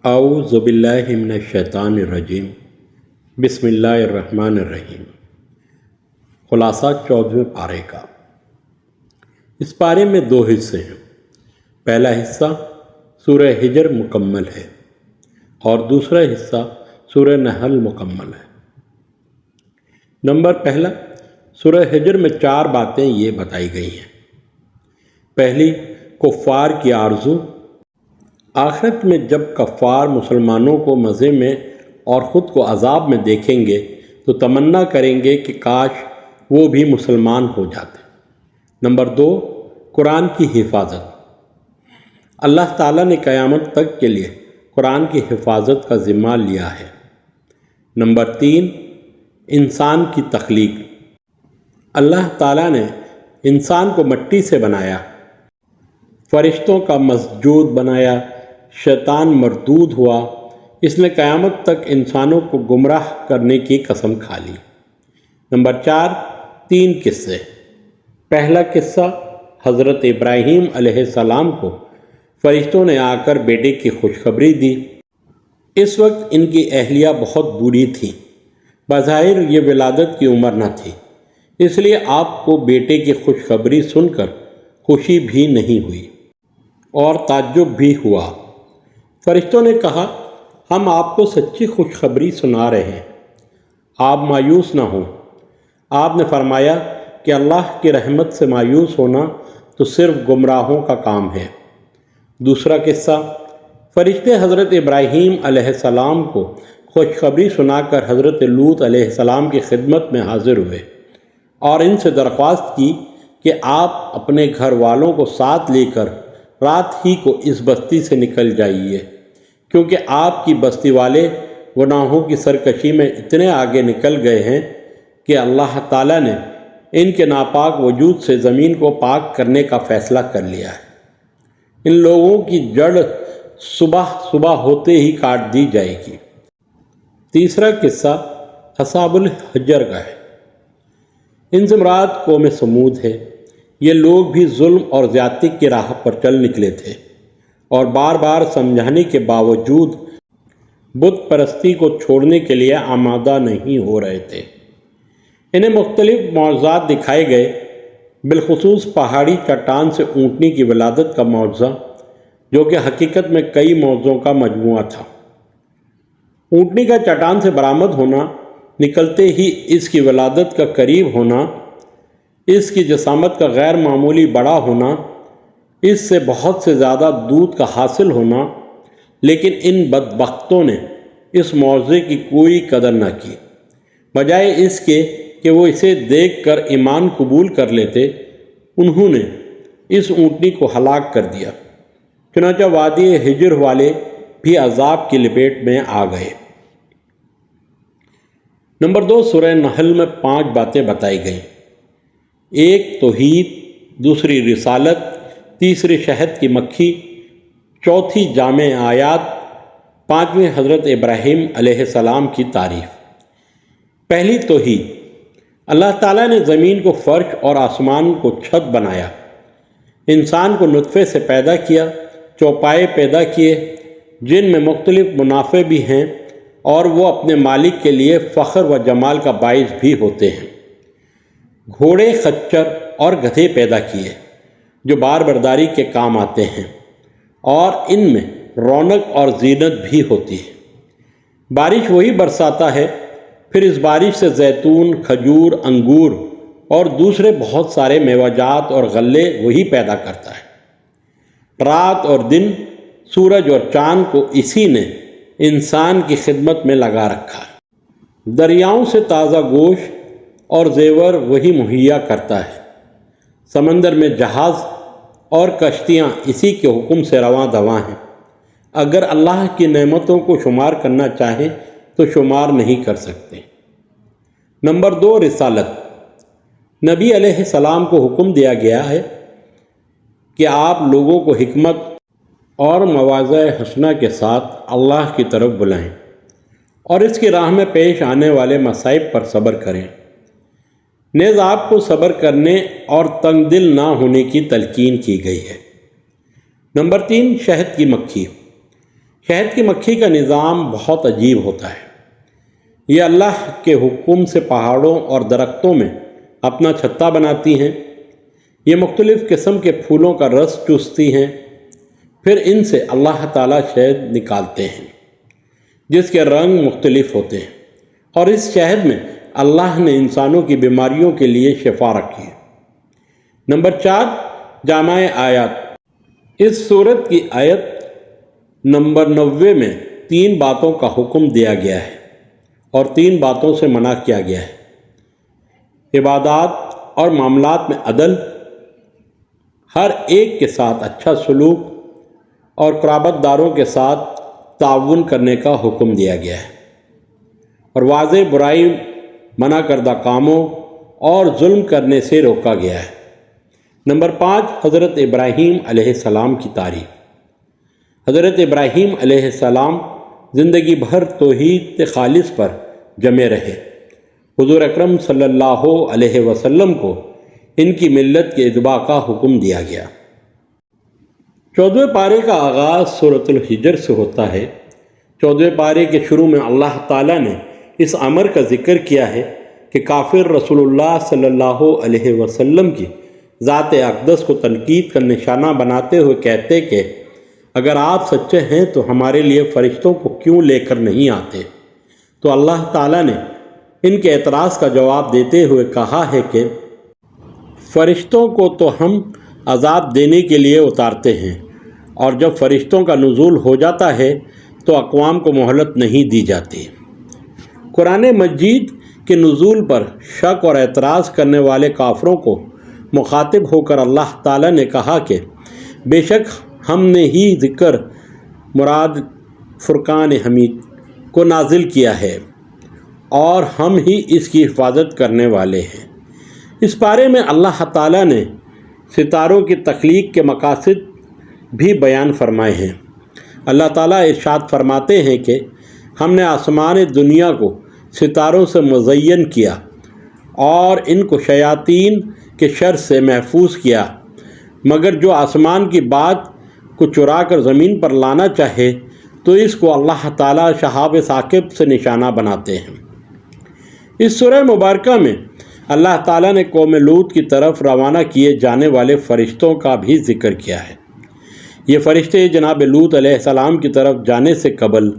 اعوذ باللہ من الشیطان الرجیم بسم اللہ الرحمن الرحیم۔ خلاصہ 14ویں پارے کا۔ اس پارے میں 2 حصے ہیں۔ پہلا حصہ سورہ ہجر مکمل ہے اور دوسرا حصہ سورہ نحل مکمل ہے۔ نمبر پہلا، سورہ ہجر میں 4 باتیں یہ بتائی گئی ہیں۔ پہلی، کفار کی آرزو۔ آخرت میں جب کفار مسلمانوں کو مزے میں اور خود کو عذاب میں دیکھیں گے تو تمنا کریں گے کہ کاش وہ بھی مسلمان ہو جاتے۔ نمبر 2، قرآن کی حفاظت۔ اللہ تعالیٰ نے قیامت تک کے لیے قرآن کی حفاظت کا ذمہ لیا ہے۔ نمبر 3، انسان کی تخلیق۔ اللہ تعالیٰ نے انسان کو مٹی سے بنایا، فرشتوں کا مسجود بنایا، شیطان مردود ہوا، اس نے قیامت تک انسانوں کو گمراہ کرنے کی قسم کھا لی۔ نمبر 4، 3 قصے۔ پہلا قصہ، حضرت ابراہیم علیہ السلام کو فرشتوں نے آ کر بیٹے کی خوشخبری دی۔ اس وقت ان کی اہلیہ بہت بوڑھی تھی، بظاہر یہ ولادت کی عمر نہ تھی، اس لیے آپ کو بیٹے کی خوشخبری سن کر خوشی بھی نہیں ہوئی اور تعجب بھی ہوا۔ فرشتوں نے کہا، ہم آپ کو سچی خوشخبری سنا رہے ہیں، آپ مایوس نہ ہوں۔ آپ نے فرمایا کہ اللہ کی رحمت سے مایوس ہونا تو صرف گمراہوں کا کام ہے۔ دوسرا قصہ، فرشتے حضرت ابراہیم علیہ السلام کو خوشخبری سنا کر حضرت لوط علیہ السلام کی خدمت میں حاضر ہوئے اور ان سے درخواست کی کہ آپ اپنے گھر والوں کو ساتھ لے کر رات ہی کو اس بستی سے نکل جائیے، کیونکہ آپ کی بستی والے گناہوں کی سرکشی میں اتنے آگے نکل گئے ہیں کہ اللہ تعالیٰ نے ان کے ناپاک وجود سے زمین کو پاک کرنے کا فیصلہ کر لیا ہے۔ ان لوگوں کی جڑ صبح ہوتے ہی کاٹ دی جائے گی۔ تیسرا قصہ اصحاب الحجر کا ہے۔ ان سے مراد قوم سمود ہے۔ یہ لوگ بھی ظلم اور زیادتی کی راہ پر چل نکلے تھے اور بار بار سمجھانے کے باوجود بت پرستی کو چھوڑنے کے لیے آمادہ نہیں ہو رہے تھے۔ انہیں مختلف معجزات دکھائے گئے، بالخصوص پہاڑی چٹان سے اونٹنی کی ولادت کا معجزہ، جو کہ حقیقت میں کئی معجزوں کا مجموعہ تھا۔ اونٹنی کا چٹان سے برآمد ہونا، نکلتے ہی اس کی ولادت کا قریب ہونا، اس کی جسامت کا غیر معمولی بڑا ہونا، اس سے بہت سے زیادہ دودھ کا حاصل ہونا، لیکن ان بدبختوں نے اس معجزے کی کوئی قدر نہ کی۔ بجائے اس کے کہ وہ اسے دیکھ کر ایمان قبول کر لیتے، انہوں نے اس اونٹنی کو ہلاک کر دیا۔ چنانچہ وادی ہجر والے بھی عذاب کی لپیٹ میں آ گئے۔ نمبر 2، سورہ نحل میں 5 باتیں بتائی گئیں۔ 1، توحید، دوسری رسالت، تیسری شہد کی مکھی، چوتھی جامع آیات، 5ویں حضرت ابراہیم علیہ السلام کی تعریف۔ پہلی، توحید۔ اللہ تعالیٰ نے زمین کو فرش اور آسمان کو چھت بنایا، انسان کو نطفے سے پیدا کیا، چوپائے پیدا کیے جن میں مختلف منافع بھی ہیں اور وہ اپنے مالک کے لیے فخر و جمال کا باعث بھی ہوتے ہیں۔ گھوڑے، خچر اور گدھے پیدا کیے جو بار برداری کے کام آتے ہیں اور ان میں رونق اور زینت بھی ہوتی ہے۔ بارش وہی برساتا ہے، پھر اس بارش سے زیتون، کھجور، انگور اور دوسرے بہت سارے میوہ جات اور غلے وہی پیدا کرتا ہے۔ رات اور دن، سورج اور چاند کو اسی نے انسان کی خدمت میں لگا رکھا ہے۔ دریاؤں سے تازہ گوشت اور زیور وہی مہیا کرتا ہے۔ سمندر میں جہاز اور کشتیاں اسی کے حکم سے رواں دواں ہیں۔ اگر اللہ کی نعمتوں کو شمار کرنا چاہیں تو شمار نہیں کر سکتے۔ نمبر 2، رسالت۔ نبی علیہ السلام کو حکم دیا گیا ہے کہ آپ لوگوں کو حکمت اور مواعظہ حسنہ کے ساتھ اللہ کی طرف بلائیں اور اس کی راہ میں پیش آنے والے مصائب پر صبر کریں۔ نیز آپ کو صبر کرنے اور تنگ دل نہ ہونے کی تلقین کی گئی ہے۔ نمبر 3، شہد کی مکھی۔ شہد کی مکھی کا نظام بہت عجیب ہوتا ہے۔ یہ اللہ کے حکم سے پہاڑوں اور درختوں میں اپنا چھتا بناتی ہیں۔ یہ مختلف قسم کے پھولوں کا رس چوستی ہیں، پھر ان سے اللہ تعالیٰ شہد نکالتے ہیں جس کے رنگ مختلف ہوتے ہیں، اور اس شہد میں اللہ نے انسانوں کی بیماریوں کے لیے شفا رکھی ہے۔ نمبر 4، جامع آیات۔ اس سورت کی آیت نمبر 90 میں 3 باتوں کا حکم دیا گیا ہے اور 3 باتوں سے منع کیا گیا ہے۔ عبادات اور معاملات میں عدل، ہر ایک کے ساتھ اچھا سلوک اور قرابت داروں کے ساتھ تعاون کرنے کا حکم دیا گیا ہے، اور واضح برائی، منع کردہ کاموں اور ظلم کرنے سے روکا گیا ہے۔ نمبر 5، حضرت ابراہیم علیہ السلام کی تعریف۔ حضرت ابراہیم علیہ السلام زندگی بھر توحید خالص پر جمے رہے۔ حضور اکرم صلی اللہ علیہ وسلم کو ان کی ملت کے اتباع کا حکم دیا گیا۔ 14ویں پارے کا آغاز سورۃ الحجر سے ہوتا ہے۔ 14ویں پارے کے شروع میں اللہ تعالیٰ نے اس امر کا ذکر کیا ہے کہ کافر رسول اللہ صلی اللہ علیہ وسلم کی ذات اقدس کو تنقید کا نشانہ بناتے ہوئے کہتے کہ اگر آپ سچے ہیں تو ہمارے لیے فرشتوں کو کیوں لے کر نہیں آتے؟ تو اللہ تعالیٰ نے ان کے اعتراض کا جواب دیتے ہوئے کہا ہے کہ فرشتوں کو تو ہم عذاب دینے کے لیے اتارتے ہیں، اور جب فرشتوں کا نزول ہو جاتا ہے تو اقوام کو مہلت نہیں دی جاتی۔ قرآن مجید کے نزول پر شک اور اعتراض کرنے والے کافروں کو مخاطب ہو کر اللہ تعالیٰ نے کہا کہ بے شک ہم نے ہی ذکر مراد فرقان حمید کو نازل کیا ہے اور ہم ہی اس کی حفاظت کرنے والے ہیں۔ اس پارے میں اللہ تعالیٰ نے ستاروں کی تخلیق کے مقاصد بھی بیان فرمائے ہیں۔ اللہ تعالیٰ ارشاد فرماتے ہیں کہ ہم نے آسمان دنیا کو ستاروں سے مزین کیا اور ان کو شیاطین کے شر سے محفوظ کیا، مگر جو آسمان کی بات کو چرا کر زمین پر لانا چاہے تو اس کو اللہ تعالیٰ شہاب ثاقب سے نشانہ بناتے ہیں۔ اس سورہ مبارکہ میں اللہ تعالیٰ نے قوم لوط کی طرف روانہ کیے جانے والے فرشتوں کا بھی ذکر کیا ہے۔ یہ فرشتے جناب لوط علیہ السلام کی طرف جانے سے قبل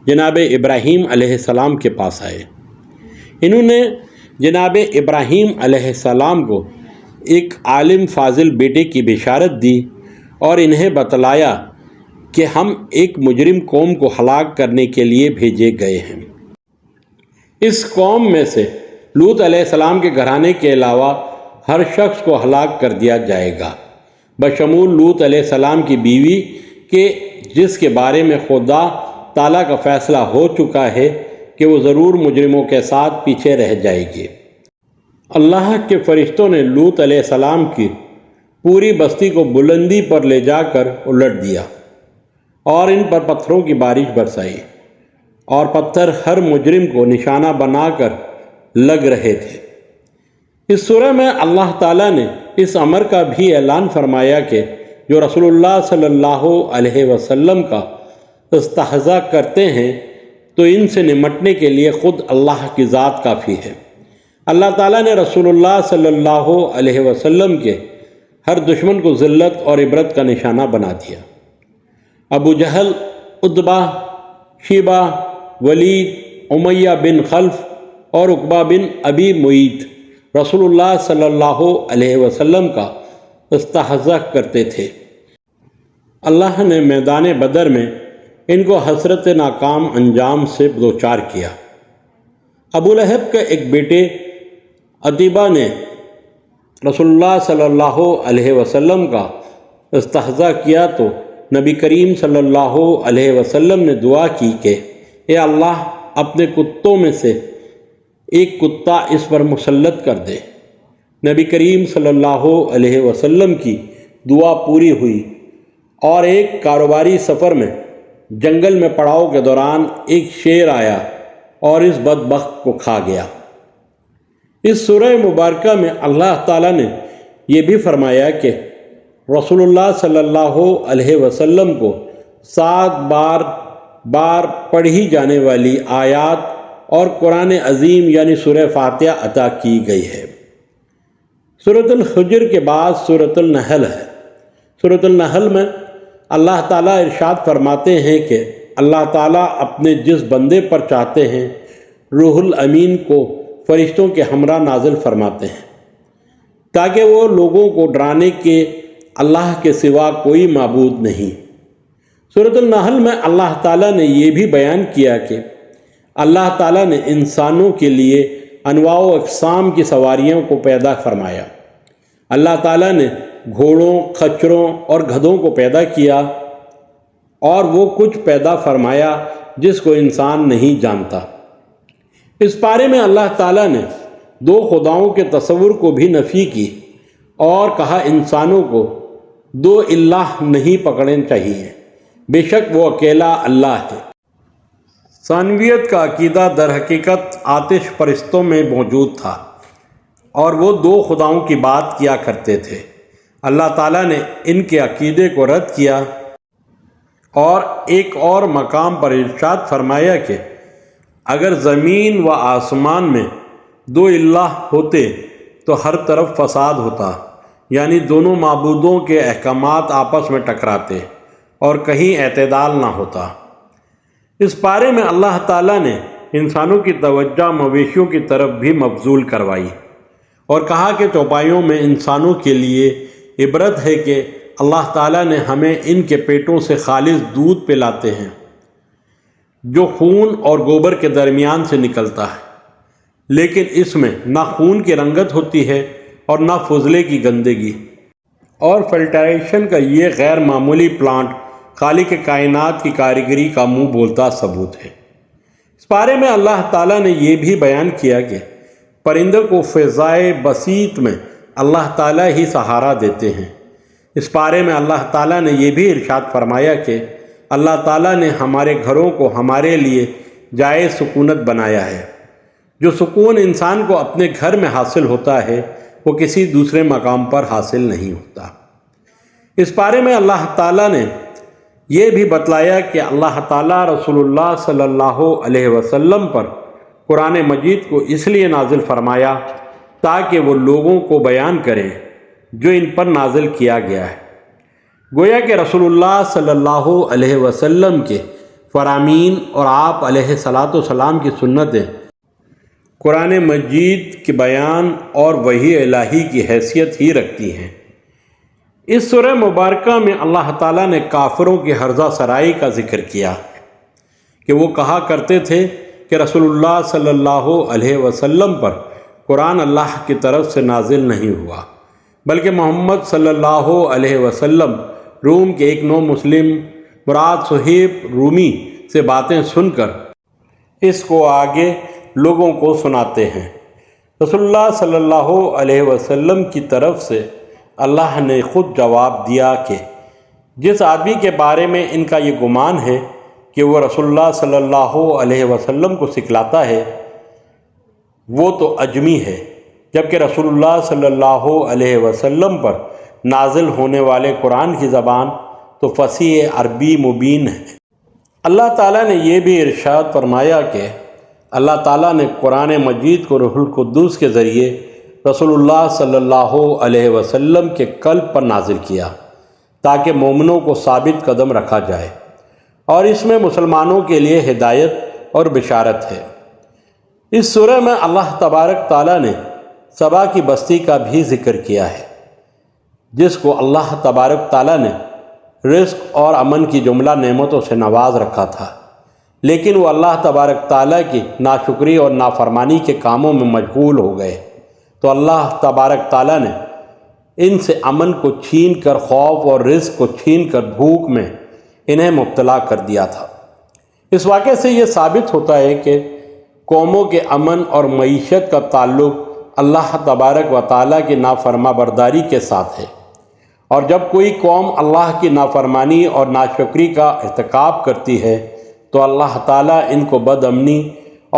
جناب ابراہیم علیہ السلام کے پاس آئے۔ انہوں نے جناب ابراہیم علیہ السلام کو ایک عالم فاضل بیٹے کی بشارت دی اور انہیں بتلایا کہ ہم ایک مجرم قوم کو ہلاک کرنے کے لیے بھیجے گئے ہیں۔ اس قوم میں سے لوط علیہ السلام کے گھرانے کے علاوہ ہر شخص کو ہلاک کر دیا جائے گا، بشمول لوط علیہ السلام کی بیوی کے، جس کے بارے میں خدا تعالیٰ کا فیصلہ ہو چکا ہے کہ وہ ضرور مجرموں کے ساتھ پیچھے رہ جائے گی۔ اللہ کے فرشتوں نے لوط علیہ السلام کی پوری بستی کو بلندی پر لے جا کر الٹ دیا اور ان پر پتھروں کی بارش برسائی، اور پتھر ہر مجرم کو نشانہ بنا کر لگ رہے تھے۔ اس سورہ میں اللہ تعالیٰ نے اس امر کا بھی اعلان فرمایا کہ جو رسول اللہ صلی اللہ علیہ وسلم کا استہزاء کرتے ہیں تو ان سے نمٹنے کے لیے خود اللہ کی ذات کافی ہے۔ اللہ تعالیٰ نے رسول اللہ صلی اللہ علیہ وسلم کے ہر دشمن کو ذلت اور عبرت کا نشانہ بنا دیا۔ ابو جہل، عتبہ، شیبہ، ولید، امیہ بن خلف اور عقبہ بن ابی معیط رسول اللہ صلی اللہ علیہ وسلم کا استہزاء کرتے تھے۔ اللہ نے میدان بدر میں ان کو حسرت ناکام انجام سے دوچار کیا۔ ابو لہب کے ایک بیٹے عتیبہ نے رسول اللہ صلی اللہ علیہ وسلم کا استہزاء کیا تو نبی کریم صلی اللہ علیہ وسلم نے دعا کی کہ اے اللہ اپنے کتوں میں سے ایک کتا اس پر مسلط کر دے۔ نبی کریم صلی اللہ علیہ وسلم کی دعا پوری ہوئی اور ایک کاروباری سفر میں جنگل میں پڑاؤ کے دوران ایک شیر آیا اور اس بدبخت کو کھا گیا۔ اس سورہ مبارکہ میں اللہ تعالیٰ نے یہ بھی فرمایا کہ رسول اللہ صلی اللہ علیہ وسلم کو 7 بار پڑھی جانے والی آیات اور قرآن عظیم یعنی سورہ فاتحہ عطا کی گئی ہے۔ سورۃ الحجر کے بعد سورۃ النحل ہے۔ سورۃ النحل میں اللہ تعالیٰ ارشاد فرماتے ہیں کہ اللہ تعالیٰ اپنے جس بندے پر چاہتے ہیں روح الامین کو فرشتوں کے ہمراہ نازل فرماتے ہیں تاکہ وہ لوگوں کو ڈرانے کے اللہ کے سوا کوئی معبود نہیں۔ سورۃ النحل میں اللہ تعالیٰ نے یہ بھی بیان کیا کہ اللہ تعالیٰ نے انسانوں کے لیے انواع و اقسام کی سواریوں کو پیدا فرمایا۔ اللہ تعالیٰ نے گھوڑوں، خچروں اور گدھوں کو پیدا کیا اور وہ کچھ پیدا فرمایا جس کو انسان نہیں جانتا۔ اس پارے میں اللہ تعالیٰ نے 2 خداؤں کے تصور کو بھی نفی کی اور کہا انسانوں کو 2 الہ نہیں پکڑنے چاہیے، بے شک وہ اکیلا اللہ ہے۔ ثانویت کا عقیدہ در حقیقت آتش پرستوں میں موجود تھا اور وہ 2 خداؤں کی بات کیا کرتے تھے۔ اللہ تعالیٰ نے ان کے عقیدے کو رد کیا اور ایک اور مقام پر ارشاد فرمایا کہ اگر زمین و آسمان میں 2 الہ ہوتے تو ہر طرف فساد ہوتا، یعنی دونوں معبودوں کے احکامات آپس میں ٹکراتے اور کہیں اعتدال نہ ہوتا۔ اس پارے میں اللہ تعالیٰ نے انسانوں کی توجہ مویشیوں کی طرف بھی مبذول کروائی اور کہا کہ چوپایوں میں انسانوں کے لیے عبرت ہے کہ اللہ تعالیٰ نے ہمیں ان کے پیٹوں سے خالص دودھ پلاتے ہیں جو خون اور گوبر کے درمیان سے نکلتا ہے، لیکن اس میں نہ خون کی رنگت ہوتی ہے اور نہ فضلے کی گندگی، اور فلٹریشن کا یہ غیر معمولی پلانٹ خالق کائنات کی کاریگری کا منہ بولتا ثبوت ہے۔ اس بارے میں اللہ تعالیٰ نے یہ بھی بیان کیا کہ پرندوں کو فضائے بسیط میں اللہ تعالیٰ ہی سہارا دیتے ہیں۔ اس بارے میں اللہ تعالیٰ نے یہ بھی ارشاد فرمایا کہ اللہ تعالیٰ نے ہمارے گھروں کو ہمارے لیے جائے سکونت بنایا ہے۔ جو سکون انسان کو اپنے گھر میں حاصل ہوتا ہے وہ کسی دوسرے مقام پر حاصل نہیں ہوتا۔ اس بارے میں اللہ تعالیٰ نے یہ بھی بتلایا کہ اللہ تعالیٰ رسول اللہ صلی اللہ علیہ وسلم پر قرآن مجید کو اس لیے نازل فرمایا تاکہ وہ لوگوں کو بیان کریں جو ان پر نازل کیا گیا ہے۔ گویا کہ رسول اللہ صلی اللہ علیہ وسلم کے فرامین اور آپ علیہ الصلاۃ والسلام کی سنتیں قرآن مجید کے بیان اور وحی الہی کی حیثیت ہی رکھتی ہیں۔ اس سورہ مبارکہ میں اللہ تعالیٰ نے کافروں کی ہرزہ سرائی کا ذکر کیا کہ وہ کہا کرتے تھے کہ رسول اللہ صلی اللہ علیہ وسلم پر قرآن اللہ کی طرف سے نازل نہیں ہوا، بلکہ محمد صلی اللہ علیہ وسلم روم کے ایک نو مسلم مراد صہیب رومی سے باتیں سن کر اس کو آگے لوگوں کو سناتے ہیں۔ رسول اللہ صلی اللہ علیہ وسلم کی طرف سے اللہ نے خود جواب دیا کہ جس آدمی کے بارے میں ان کا یہ گمان ہے کہ وہ رسول اللہ صلی اللہ علیہ وسلم کو سکھلاتا ہے وہ تو اجمی ہے، جبکہ رسول اللہ صلی اللہ علیہ وسلم پر نازل ہونے والے قرآن کی زبان تو فصیح عربی مبین ہے۔ اللہ تعالیٰ نے یہ بھی ارشاد فرمایا کہ اللہ تعالیٰ نے قرآن مجید کو روح القدس کے ذریعے رسول اللہ صلی اللہ علیہ وسلم کے قلب پر نازل کیا تاکہ مومنوں کو ثابت قدم رکھا جائے، اور اس میں مسلمانوں کے لیے ہدایت اور بشارت ہے۔ اس سورہ میں اللہ تبارک تعالیٰ نے سبا کی بستی کا بھی ذکر کیا ہے جس کو اللہ تبارک تعالیٰ نے رزق اور امن کی جملہ نعمتوں سے نواز رکھا تھا، لیکن وہ اللہ تبارک تعالیٰ کی ناشکری اور نافرمانی کے کاموں میں مشغول ہو گئے، تو اللہ تبارک تعالیٰ نے ان سے امن کو چھین کر خوف اور رزق کو چھین کر بھوک میں انہیں مبتلا کر دیا تھا۔ اس واقعے سے یہ ثابت ہوتا ہے کہ قوموں کے امن اور معیشت کا تعلق اللہ تبارک و تعالیٰ کی نافرما برداری کے ساتھ ہے، اور جب کوئی قوم اللہ کی نافرمانی اور ناشکری کا ارتکاب کرتی ہے تو اللہ تعالیٰ ان کو بد امنی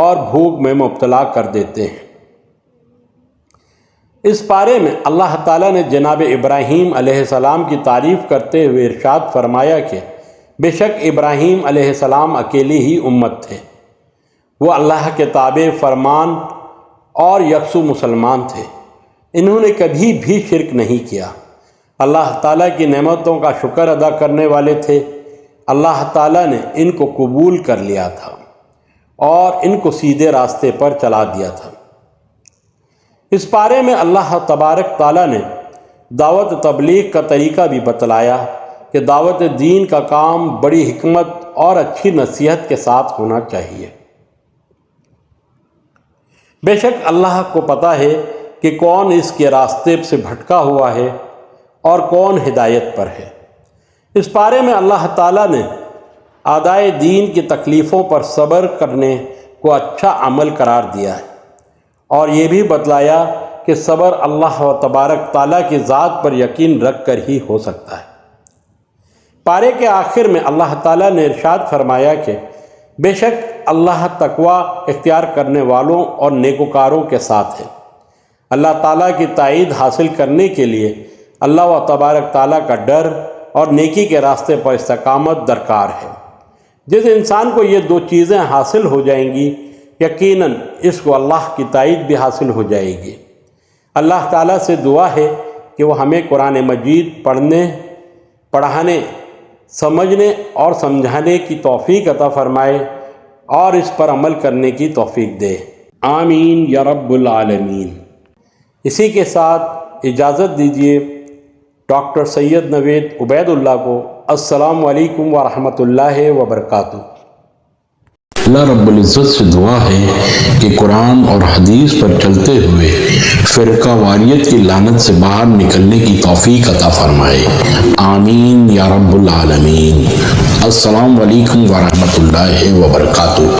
اور بھوک میں مبتلا کر دیتے ہیں۔ اس پارے میں اللہ تعالیٰ نے جناب ابراہیم علیہ السلام کی تعریف کرتے ہوئے ارشاد فرمایا کہ بے شک ابراہیم علیہ السلام اکیلی ہی امت تھے، وہ اللہ کے تابع فرمان اور یکسو مسلمان تھے، انہوں نے کبھی بھی شرک نہیں کیا، اللہ تعالیٰ کی نعمتوں کا شکر ادا کرنے والے تھے، اللہ تعالیٰ نے ان کو قبول کر لیا تھا اور ان کو سیدھے راستے پر چلا دیا تھا۔ اس پارے میں اللہ تبارک تعالیٰ نے دعوت تبلیغ کا طریقہ بھی بتلایا کہ دعوت دین کا کام بڑی حکمت اور اچھی نصیحت کے ساتھ ہونا چاہیے۔ بے شک اللہ کو پتہ ہے کہ کون اس کے راستے سے بھٹکا ہوا ہے اور کون ہدایت پر ہے۔ اس پارے میں اللہ تعالیٰ نے اعدائے دین کی تکلیفوں پر صبر کرنے کو اچھا عمل قرار دیا ہے، اور یہ بھی بتلایا کہ صبر اللہ و تبارک تعالیٰ کی ذات پر یقین رکھ کر ہی ہو سکتا ہے۔ پارے کے آخر میں اللہ تعالیٰ نے ارشاد فرمایا کہ بے شک اللہ تقوی اختیار کرنے والوں اور نیکوکاروں کے ساتھ ہے۔ اللہ تعالیٰ کی تائید حاصل کرنے کے لیے اللہ و تبارک تعالیٰ کا ڈر اور نیکی کے راستے پر استقامت درکار ہے۔ جس انسان کو یہ دو چیزیں حاصل ہو جائیں گی یقیناً اس کو اللہ کی تائید بھی حاصل ہو جائے گی۔ اللہ تعالیٰ سے دعا ہے کہ وہ ہمیں قرآن مجید پڑھنے، پڑھانے، سمجھنے اور سمجھانے کی توفیق عطا فرمائے اور اس پر عمل کرنے کی توفیق دے، آمین یا رب العالمین۔ اسی کے ساتھ اجازت دیجیے ڈاکٹر سید نوید عبید اللہ کو۔ السلام علیکم ورحمۃ اللہ وبرکاتہ۔ اللہ رب العزت سے دعا ہے کہ قرآن اور حدیث پر چلتے ہوئے فرقہ واریت کی لعنت سے باہر نکلنے کی توفیق عطا فرمائے، آمین یا رب العالمین۔ السلام علیکم ورحمۃ اللہ وبرکاتہ۔